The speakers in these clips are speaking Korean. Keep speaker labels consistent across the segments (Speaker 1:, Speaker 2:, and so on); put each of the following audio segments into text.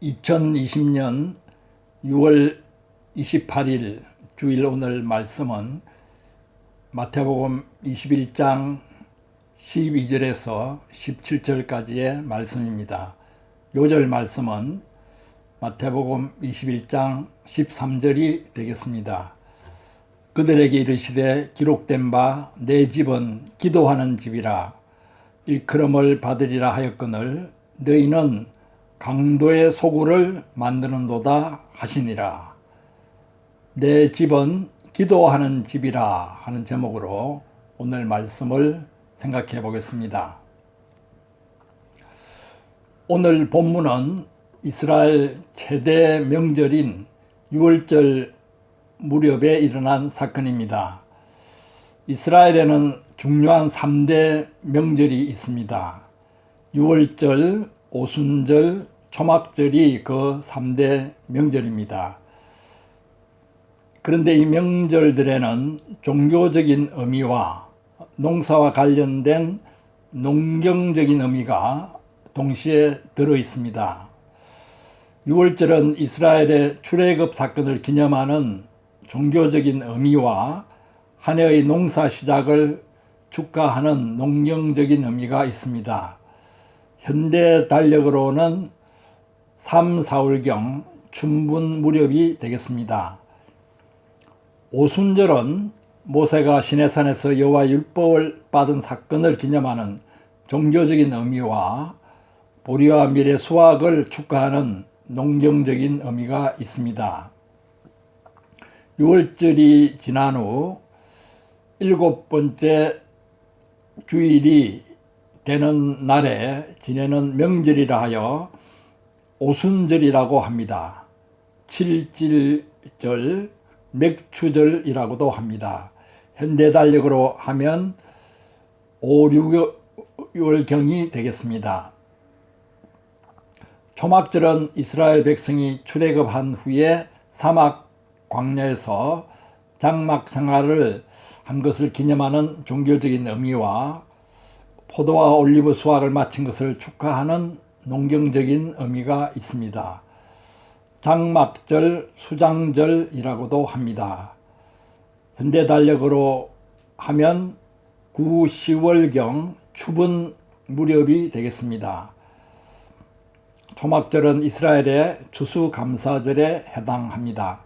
Speaker 1: 2020년 6월 28일 주일 오늘 말씀은 마태복음 21장 12절에서 17절까지의 말씀입니다. 요절 말씀은 마태복음 21장 13절이 되겠습니다. 그들에게 이르시되 기록된 바 내 집은 기도하는 집이라 일컬음을 받으리라 하였거늘 너희는 강도의 소굴을 만드는도다 하시니라. 내 집은 기도하는 집이라 하는 제목으로 오늘 말씀을 생각해 보겠습니다. 오늘 본문은 이스라엘 최대 명절인 유월절 무렵에 일어난 사건입니다. 이스라엘에는 중요한 3대 명절이 있습니다. 유월절, 오순절, 초막절이 그 3대 명절입니다. 그런데 이 명절들에는 종교적인 의미와 농사와 관련된 농경적인 의미가 동시에 들어 있습니다. 유월절은 이스라엘의 출애굽 사건을 기념하는 종교적인 의미와 한 해의 농사 시작을 축하하는 농경적인 의미가 있습니다. 현대 달력으로는 3, 4월경 춘분 무렵이 되겠습니다. 오순절은 모세가 시내산에서 여호와 율법을 받은 사건을 기념하는 종교적인 의미와 보리와 밀의 수확을 축하하는 농경적인 의미가 있습니다. 6월절이 지난 후 7번째 주일이 되는 날에 지내는 명절이라 하여 오순절이라고 합니다. 칠칠절, 맥추절이라고도 합니다. 현대 달력으로 하면 5, 6월경이 되겠습니다. 초막절은 이스라엘 백성이 출애굽한 후에 사막 광야에서 장막 생활을 한 것을 기념하는 종교적인 의미와 포도와 올리브 수확을 마친 것을 축하하는 농경적인 의미가 있습니다. 장막절, 수장절이라고도 합니다. 현대 달력으로 하면 9, 10월경 추분 무렵이 되겠습니다. 초막절은 이스라엘의 추수감사절에 해당합니다.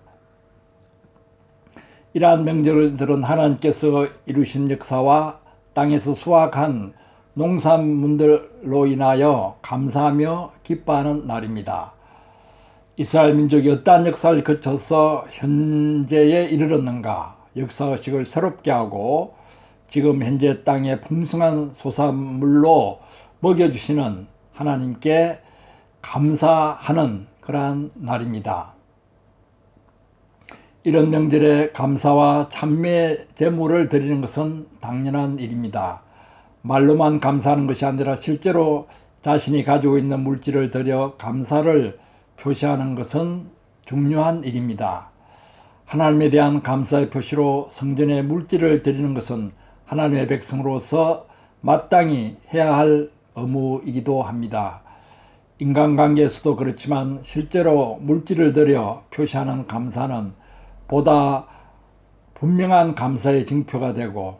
Speaker 1: 이러한 명절들은 하나님께서 이루신 역사와 땅에서 수확한 농산물들로 인하여 감사하며 기뻐하는 날입니다. 이스라엘 민족이 어떠한 역사를 거쳐서 현재에 이르렀는가 역사의식을 새롭게 하고 지금 현재 땅의 풍성한 소산물로 먹여주시는 하나님께 감사하는 그러한 날입니다. 이런 명절에 감사와 찬미의 제물을 드리는 것은 당연한 일입니다. 말로만 감사하는 것이 아니라 실제로 자신이 가지고 있는 물질을 드려 감사를 표시하는 것은 중요한 일입니다. 하나님에 대한 감사의 표시로 성전에 물질을 드리는 것은 하나님의 백성으로서 마땅히 해야 할 의무이기도 합니다. 인간관계에서도 그렇지만 실제로 물질을 들여 표시하는 감사는 보다 분명한 감사의 징표가 되고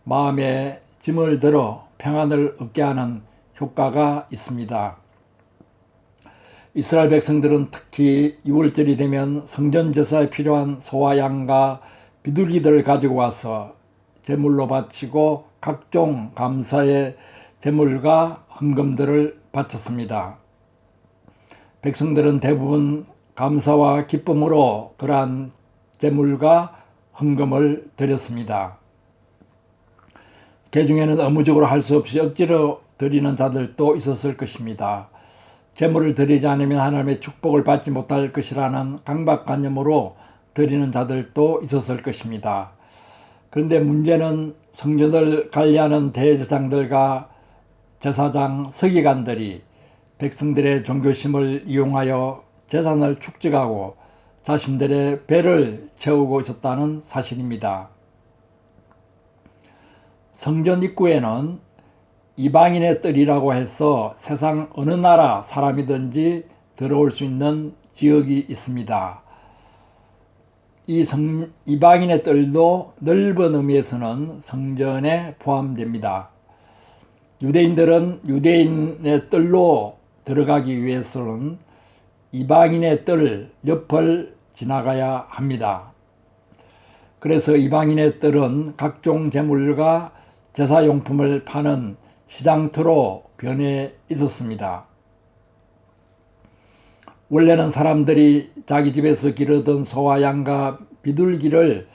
Speaker 1: 마음에 짐을 들어 평안을 얻게 하는 효과가 있습니다. 이스라엘 백성들은 특히 6월절이 되면 성전 제사에 필요한 소와 양과 비둘기들을 가지고 와서 제물로 바치고 각종 감사의 제물과 헌금들을 바쳤습니다. 백성들은 대부분 감사와 기쁨으로 그러한 제물과 헌금을 드렸습니다. 그 중에는 의무적으로 할 수 없이 억지로 드리는 자들도 있었을 것입니다. 제물을 드리지 않으면 하나님의 축복을 받지 못할 것이라는 강박관념으로 드리는 자들도 있었을 것입니다. 그런데 문제는 성전을 관리하는 대제사장들과 제사장 서기관들이 백성들의 종교심을 이용하여 재산을 축적하고 자신들의 배를 채우고 있었다는 사실입니다. 성전 입구에는 이방인의 뜰이라고 해서 세상 어느 나라 사람이든지 들어올 수 있는 지역이 있습니다. 이방인의 뜰도 넓은 의미에서는 성전에 포함됩니다. 유대인들은 유대인의 뜰로 들어가기 위해서는 이방인의 뜰 옆을 지나가야 합니다. 그래서 이방인의 뜰은 각종 제물과 제사용품을 파는 시장터로 변해 있었습니다. 원래는 사람들이 자기 집에서 기르던 소와 양과 비둘기를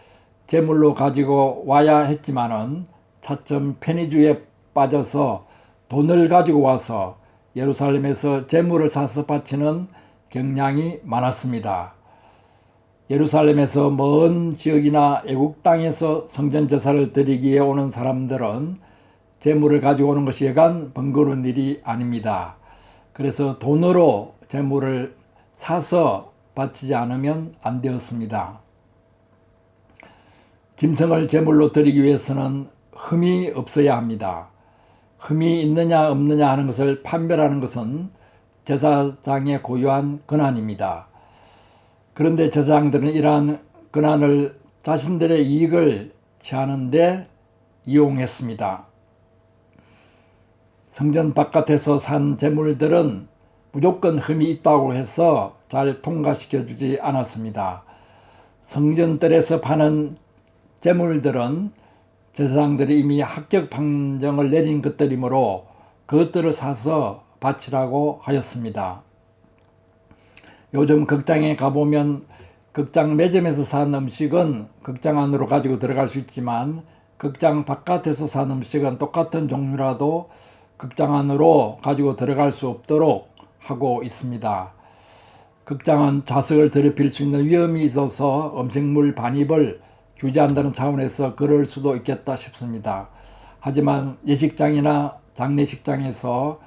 Speaker 1: 제물로 가지고 와야 했지만은 차츰 편의주의에 빠져서 돈을 가지고 와서 예루살렘에서 제물을 사서 바치는 경향이 많았습니다. 예루살렘에서 먼 지역이나 애국 땅에서 성전 제사를 드리기에 오는 사람들은 제물을 가지고 오는 것이 여간 번거로운 일이 아닙니다. 그래서 돈으로 제물을 사서 바치지 않으면 안 되었습니다. 짐승을 제물로 드리기 위해서는 흠이 없어야 합니다. 흠이 있느냐 없느냐 하는 것을 판별하는 것은 제사장의 고유한 권한입니다. 그런데 제사장들은 이러한 권한을 자신들의 이익을 취하는 데 이용했습니다. 성전 바깥에서 산 제물들은 무조건 흠이 있다고 해서 잘 통과시켜 주지 않았습니다. 성전뜰에서 파는 제물들은 제사장들이 이미 합격 판정을 내린 것들이므로 그것들을 사서 바치라고 하였습니다. 요즘 극장에 가보면 극장 매점에서 산 음식은 극장 안으로 가지고 들어갈 수 있지만 극장 바깥에서 산 음식은 똑같은 종류라도 극장 안으로 가지고 들어갈 수 없도록 하고 있습니다. 극장은 자석을 더럽힐 수 있는 위험이 있어서 음식물 반입을 규제한다는 차원에서 그럴 수도 있겠다 싶습니다. 하지만 예식장이나 장례식장에서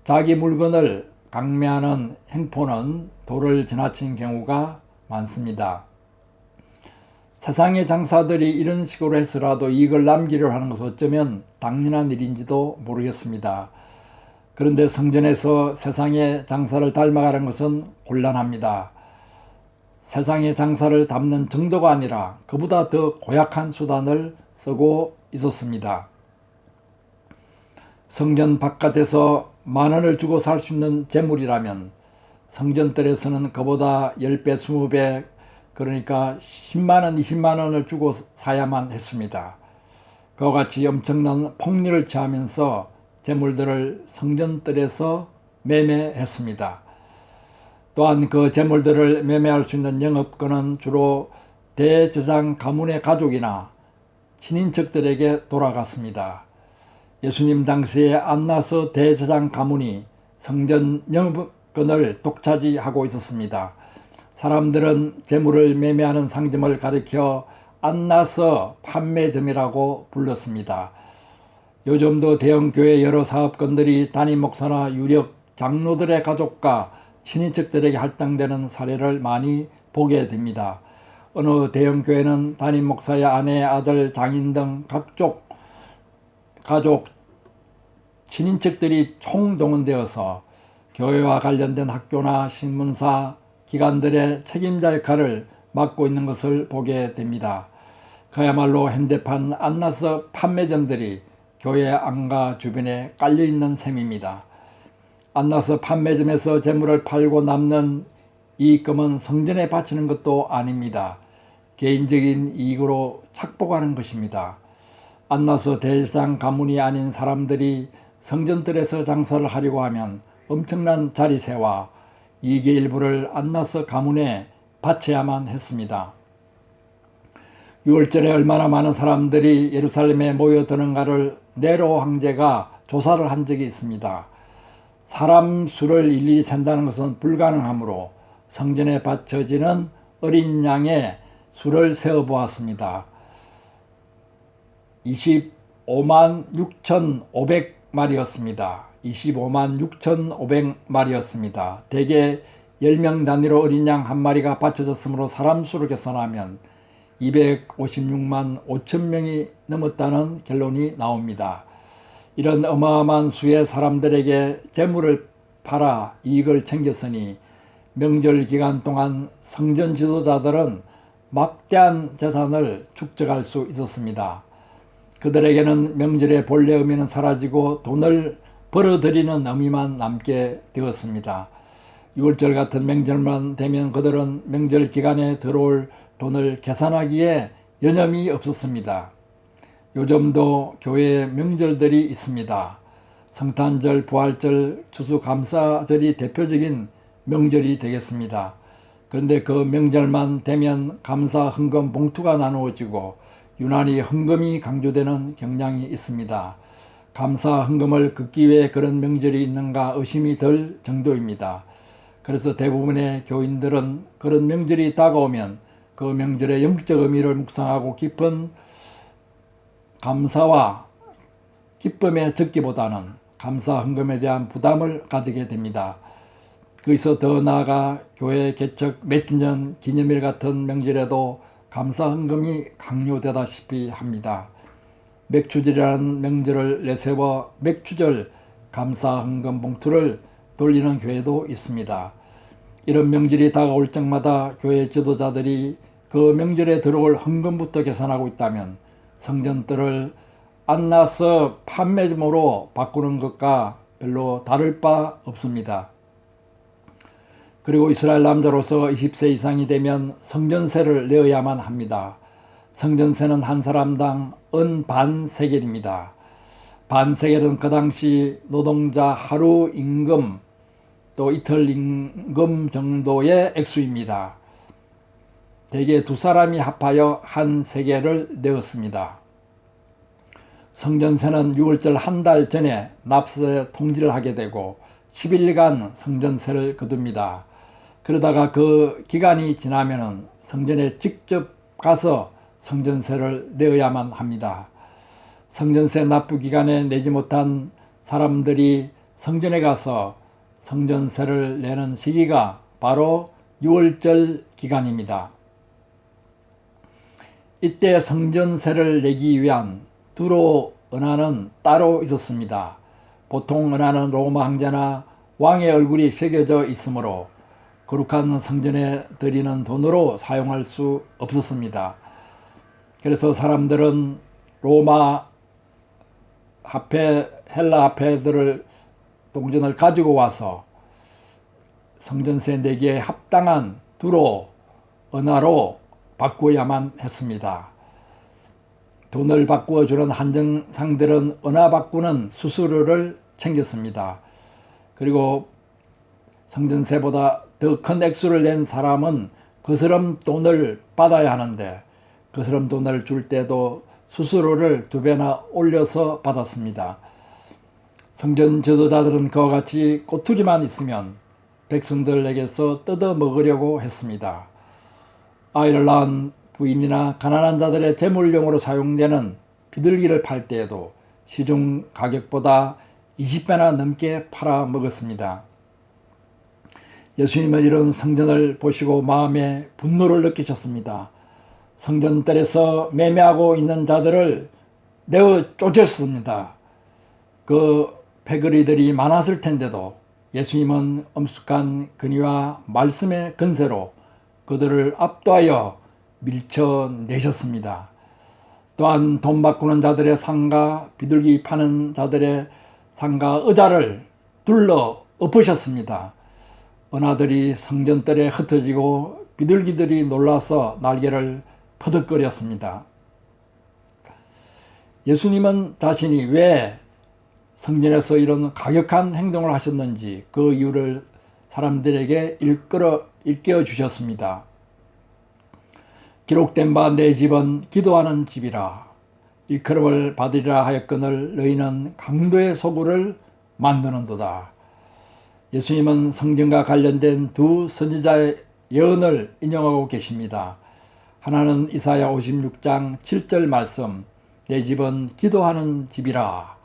Speaker 1: 자기 물건을 강매하는 행포는 도를 지나친 경우가 많습니다. 세상의 장사들이 이런 식으로 해서라도 이익을 남기려 하는 것은 어쩌면 당연한 일인지도 모르겠습니다. 그런데 성전에서 세상의 장사를 닮아가는 것은 곤란합니다. 세상의 장사를 담는 정도가 아니라 그보다 더 고약한 수단을 쓰고 있었습니다. 성전 바깥에서 10,000원을 주고 살 수 있는 재물이라면 성전뜰에서는 그보다 10배, 20배, 그러니까 10만원, 20만원을 주고 사야만 했습니다. 그와 같이 엄청난 폭리를 취하면서 재물들을 성전뜰에서 매매했습니다. 또한 그 재물들을 매매할 수 있는 영업권은 주로 대제사장 가문의 가족이나 친인척들에게 돌아갔습니다. 예수님 당시에 안나서 대제사장 가문이 성전 영업권을 독차지하고 있었습니다. 사람들은 재물을 매매하는 상점을 가리켜 안나서 판매점이라고 불렀습니다. 요즘도 대형교회 여러 사업권들이 담임 목사나 유력 장로들의 가족과 친인척들에게 할당되는 사례를 많이 보게 됩니다. 어느 대형교회는 담임 목사의 아내, 아들, 장인 등 각종 가족, 친인척들이 총동원되어서 교회와 관련된 학교나 신문사, 기관들의 책임자 역할을 맡고 있는 것을 보게 됩니다. 그야말로 현대판 안나서 판매점들이 교회 안과 주변에 깔려있는 셈입니다. 안나서 판매점에서 재물을 팔고 남는 이익금은 성전에 바치는 것도 아닙니다. 개인적인 이익으로 착복하는 것입니다. 안나서 대제사장 가문이 아닌 사람들이 성전뜰에서 장사를 하려고 하면 엄청난 자리세와 이익의 일부를 안나서 가문에 바쳐야만 했습니다. 6월절에 얼마나 많은 사람들이 예루살렘에 모여드는가를 네로 황제가 조사를 한 적이 있습니다. 사람 수를 일일이 센다는 것은 불가능하므로 성전에 바쳐지는 어린 양의 수를 세어보았습니다. 25만 6,500마리였습니다. 25만 6,500마리였습니다. 대개 10명 단위로 어린 양 한 마리가 바쳐졌으므로 사람 수를 계산하면 256만 5천 명이 넘었다는 결론이 나옵니다. 이런 어마어마한 수의 사람들에게 재물을 팔아 이익을 챙겼으니 명절 기간 동안 성전 지도자들은 막대한 재산을 축적할 수 있었습니다. 그들에게는 명절의 본래 의미는 사라지고 돈을 벌어들이는 의미만 남게 되었습니다. 6월절 같은 명절만 되면 그들은 명절 기간에 들어올 돈을 계산하기에 여념이 없었습니다. 요즘도 교회에 명절들이 있습니다. 성탄절, 부활절, 추수감사절이 대표적인 명절이 되겠습니다. 그런데 그 명절만 되면 감사 헌금 봉투가 나누어지고 유난히 헌금이 강조되는 경향이 있습니다. 감사 헌금을 긋기 위해 그런 명절이 있는가 의심이 들 정도입니다. 그래서 대부분의 교인들은 그런 명절이 다가오면 그 명절의 영적 의미를 묵상하고 깊은 감사와 기쁨에 적기보다는 감사 헌금에 대한 부담을 가지게 됩니다. 거기서 더 나아가 교회 개척 몇 주년 기념일 같은 명절에도 감사 헌금이 강요되다시피 합니다. 맥주절이라는 명절을 내세워 맥주절 감사 헌금 봉투를 돌리는 교회도 있습니다. 이런 명절이 다가올 적마다 교회 지도자들이 그 명절에 들어올 헌금부터 계산하고 있다면 성전들을 안나서 판매점으로 바꾸는 것과 별로 다를 바 없습니다. 그리고 이스라엘 남자로서 20세 이상이 되면 성전세를 내어야만 합니다. 성전세는 한 사람당 은 반세겔입니다. 반세겔은 그 당시 노동자 하루 임금 또 이틀 임금 정도의 액수입니다. 대개 두 사람이 합하여 한 세겔을 내었습니다. 성전세는 6월절 한 달 전에 납세 통지를 하게 되고 10일간 성전세를 거둡니다. 그러다가 그 기간이 지나면은 성전에 직접 가서 성전세를 내어야만 합니다. 성전세 납부 기간에 내지 못한 사람들이 성전에 가서 성전세를 내는 시기가 바로 6월절 기간입니다. 이때 성전세를 내기 위한 두로 은하는 따로 있었습니다. 보통 은하는 로마 황제나 왕의 얼굴이 새겨져 있으므로 거룩한 성전에 드리는 돈으로 사용할 수 없었습니다. 그래서 사람들은 로마 화폐, 헬라 화폐들을 동전을 가지고 와서 성전세 내기에 합당한 두로 은하로 바꾸어야만 했습니다. 돈을 바꾸어 주는 한정상들은 은하 바꾸는 수수료를 챙겼습니다. 그리고 성전세보다 더 큰 액수를 낸 사람은 그 사람 돈을 받아야 하는데 그 사람 돈을 줄 때도 수수료를 2배나 올려서 받았습니다. 성전 지도자들은 그와 같이 꼬투리만 있으면 백성들에게서 뜯어 먹으려고 했습니다. 아이를 낳은 부인이나 가난한 자들의 재물용으로 사용되는 비둘기를 팔 때에도 시중 가격보다 20배나 넘게 팔아 먹었습니다. 예수님은 이런 성전을 보시고 마음에 분노를 느끼셨습니다. 성전들에서 매매하고 있는 자들을 내어 쫓았습니다. 그 패거리들이 많았을 텐데도 예수님은 엄숙한 근위와 말씀의 근세로 그들을 압도하여 밀쳐내셨습니다. 또한 돈 바꾸는 자들의 상가, 비둘기 파는 자들의 상가 의자를 둘러 엎으셨습니다. 은하들이 성전들에 흩어지고 비둘기들이 놀라서 날개를 퍼덕거렸습니다. 예수님은 자신이 왜 성전에서 이런 가격한 행동을 하셨는지 그 이유를 사람들에게 일깨워 주셨습니다. 기록된 바 내 집은 기도하는 집이라 일컬음을 받으리라 하였거늘 너희는 강도의 소굴을 만드는도다. 예수님은 성전과 관련된 두 선지자의 예언을 인용하고 계십니다. 하나는 이사야 56장 7절 말씀 내 집은 기도하는 집이라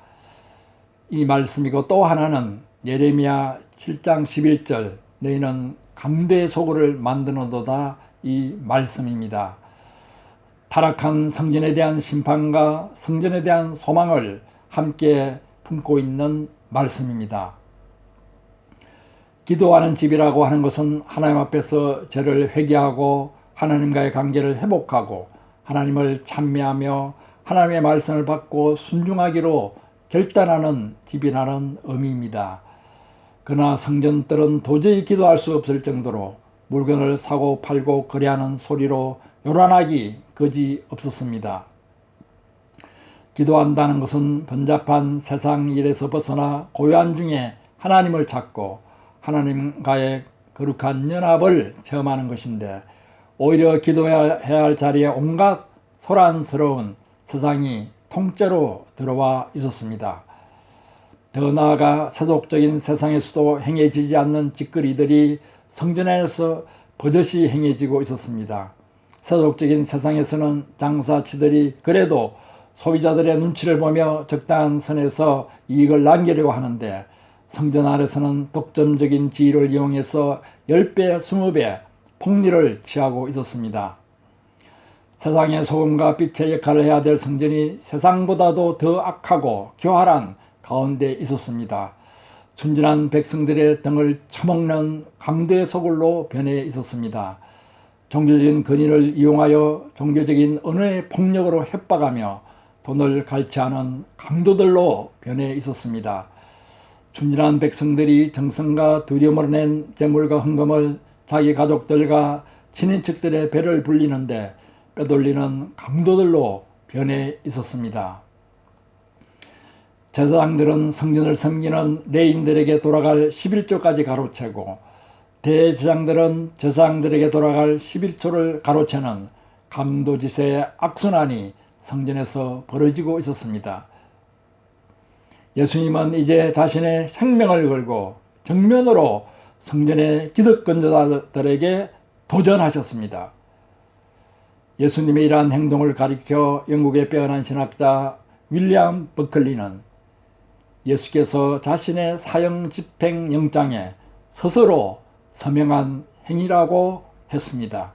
Speaker 1: 이 말씀이고 또 하나는 예레미야 7장 11절 너희는 강도의 소굴을 만드는도다 이 말씀입니다. 타락한 성전에 대한 심판과 성전에 대한 소망을 함께 품고 있는 말씀입니다. 기도하는 집이라고 하는 것은 하나님 앞에서 죄를 회개하고 하나님과의 관계를 회복하고 하나님을 찬미하며 하나님의 말씀을 받고 순종하기로 결단하는 집이라는 의미입니다. 그러나 성전들은 도저히 기도할 수 없을 정도로 물건을 사고 팔고 거래하는 소리로 요란하기 그지 없었습니다. 기도한다는 것은 번잡한 세상 일에서 벗어나 고요한 중에 하나님을 찾고 하나님과의 거룩한 연합을 체험하는 것인데, 오히려 기도해야 할 자리에 온갖 소란스러운 세상이 통째로 들어와 있었습니다. 더 나아가 세속적인 세상에서도 행해지지 않는 짓거리들이 성전에서 버젓이 행해지고 있었습니다. 세속적인 세상에서는 장사치들이 그래도 소비자들의 눈치를 보며 적당한 선에서 이익을 남기려고 하는데, 성전 안에서는 독점적인 지위를 이용해서 10배, 20배 폭리를 취하고 있었습니다. 세상의 소금과 빛의 역할을 해야 될 성전이 세상보다도 더 악하고 교활한 가운데 있었습니다. 순진한 백성들의 등을 쳐먹는 강도의 소굴로 변해 있었습니다. 종교적인 권위를 이용하여 종교적인 언어의 폭력으로 협박하며 돈을 갈취하는 강도들로 변해 있었습니다. 순진한 백성들이 정성과 두려움으로 낸 재물과 헌금을 자기 가족들과 친인척들의 배를 불리는데 빼돌리는 강도들로 변해 있었습니다. 제사장들은 성전을 섬기는 레인들에게 돌아갈 11조까지 가로채고, 대제사장들은 제사장들에게 돌아갈 11조를 가로채는 감도짓의 악순환이 성전에서 벌어지고 있었습니다. 예수님은 이제 자신의 생명을 걸고 정면으로 성전의 기득권자들에게 도전하셨습니다. 예수님의 이러한 행동을 가리켜 영국의 빼어난 신학자 윌리엄 버클리는 예수께서 자신의 사형 집행 영장에 스스로 서명한 행위라고 했습니다.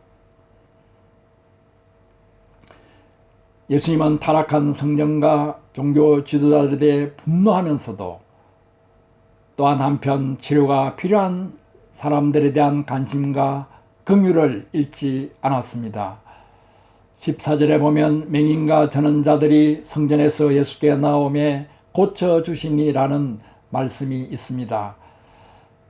Speaker 1: 예수님은 타락한 성전과 종교 지도자들에 대해 분노하면서도 또한 한편 치료가 필요한 사람들에 대한 관심과 긍휼을 잃지 않았습니다. 14절에 보면 맹인과 전원자들이 성전에서 예수께 나오매 고쳐주시니라는 말씀이 있습니다.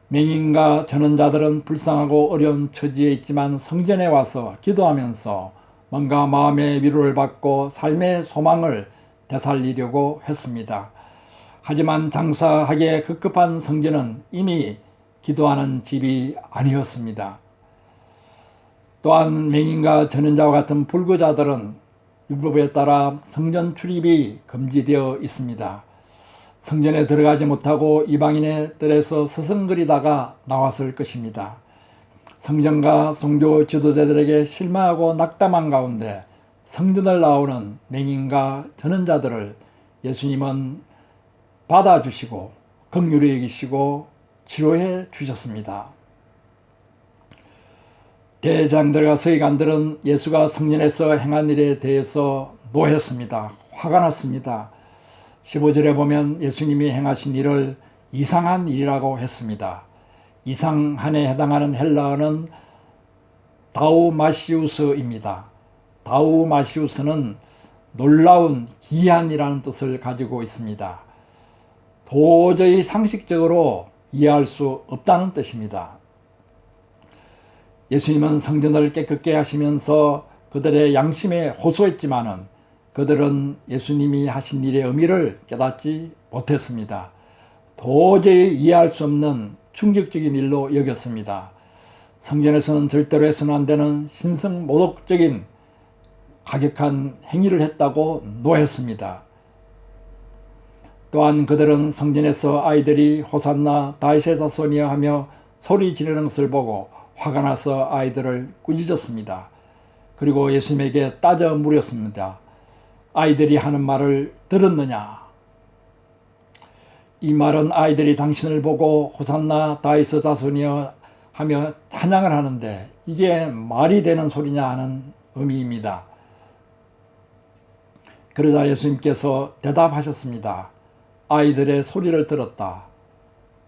Speaker 1: 맹인과 전원자들은 불쌍하고 어려운 처지에 있지만 성전에 와서 기도하면서 뭔가 마음의 위로를 받고 삶의 소망을 되살리려고 했습니다. 하지만 장사하기에 급급한 성전은 이미 기도하는 집이 아니었습니다. 또한 맹인과 전원자와 같은 불구자들은 율법에 따라 성전 출입이 금지되어 있습니다. 성전에 들어가지 못하고 이방인의 뜰에서 서성거리다가 나왔을 것입니다. 성전과 종교 지도자들에게 실망하고 낙담한 가운데 성전을 나오는 맹인과 전원자들을 예수님은 받아주시고 긍휼히 여기시고 치료해 주셨습니다. 대제사장들과 서기관들은 예수가 성전에서 행한 일에 대해서 노했습니다. 화가 났습니다. 15절에 보면 예수님이 행하신 일을 이상한 일이라고 했습니다. 이상한에 해당하는 헬라어는 다우마시우스입니다. 다우마시우스는 놀라운 기이한이라는 뜻을 가지고 있습니다. 도저히 상식적으로 이해할 수 없다는 뜻입니다. 예수님은 성전을 깨끗게 하시면서 그들의 양심에 호소했지만은 그들은 예수님이 하신 일의 의미를 깨닫지 못했습니다. 도저히 이해할 수 없는 충격적인 일로 여겼습니다. 성전에서는 절대로 해서는 안 되는 신성모독적인 가격한 행위를 했다고 노했습니다. 또한 그들은 성전에서 아이들이 호산나 다윗의 자손이여 하며 소리 지르는 것을 보고 화가 나서 아이들을 꾸짖었습니다. 그리고 예수님에게 따져 물었습니다. 아이들이 하는 말을 들었느냐? 이 말은 아이들이 당신을 보고 호산나 다윗의 자손이여 하며 찬양을 하는데 이게 말이 되는 소리냐 하는 의미입니다. 그러자 예수님께서 대답하셨습니다. 아이들의 소리를 들었다.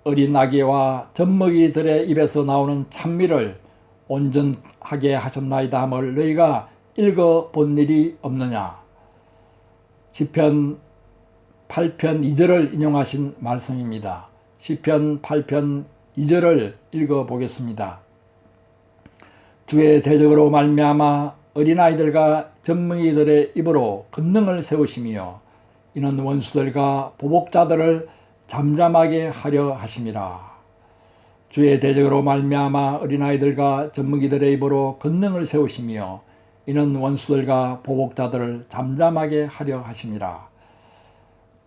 Speaker 1: 어린 아기와 젖먹이들의 입에서 나오는 찬미를 온전하게 하셨나이다 함을 너희가 읽어본 일이 없느냐. 시편 8편 2절을 인용하신 말씀입니다. 시편 8편 2절을 읽어보겠습니다. 주의 대적으로 말미암아 어린아이들과 젖먹이들의 입으로 권능을 세우시며 이는 원수들과 보복자들을 잠잠하게 하려 하심이라. 주의 대적으로 말미암아 어린아이들과 젖먹이들의 입으로 권능을 세우시며 이는 원수들과 보복자들을 잠잠하게 하려 하심이라.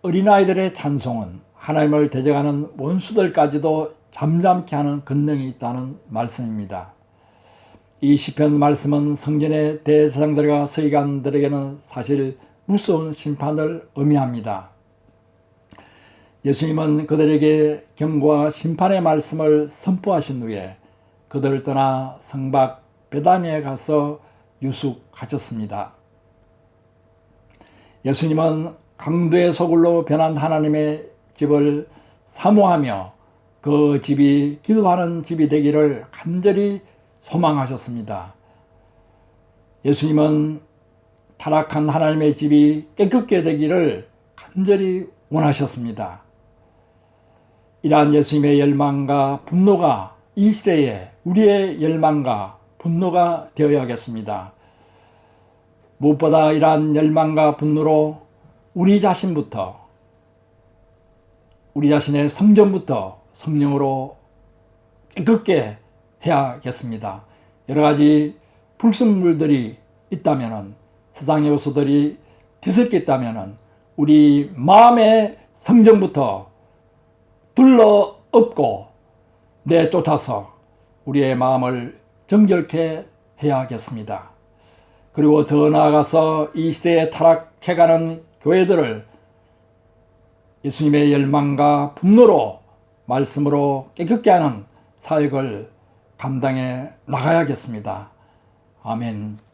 Speaker 1: 어린아이들의 찬송은 하나님을 대적하는 원수들까지도 잠잠케 하는 권능이 있다는 말씀입니다. 이 시편 말씀은 성전의 대제사장들과 서기관들에게는 사실 무서운 심판을 의미합니다. 예수님은 그들에게 경고와 심판의 말씀을 선포하신 후에 그들을 떠나 성박 베다니에 가서 유숙하셨습니다. 예수님은 강도의 소굴로 변한 하나님의 집을 사모하며 그 집이 기도하는 집이 되기를 간절히 소망하셨습니다. 예수님은 타락한 하나님의 집이 깨끗게 되기를 간절히 원하셨습니다. 이러한 예수님의 열망과 분노가 이 시대에 우리의 열망과 분노가 되어야겠습니다. 무엇보다 이러한 열망과 분노로 우리 자신부터, 우리 자신의 성전부터 성령으로 깨끗게 해야겠습니다. 여러 가지 불순물들이 있다면, 세상의 요소들이 뒤섞여 있다면 우리 마음의 성전부터 둘러엎고 내쫓아서 우리의 마음을 정결케 해야겠습니다. 그리고 더 나아가서 이 시대에 타락해가는 교회들을 예수님의 열망과 분노로 말씀으로 깨끗게 하는 사역을 감당해 나가야겠습니다. 아멘.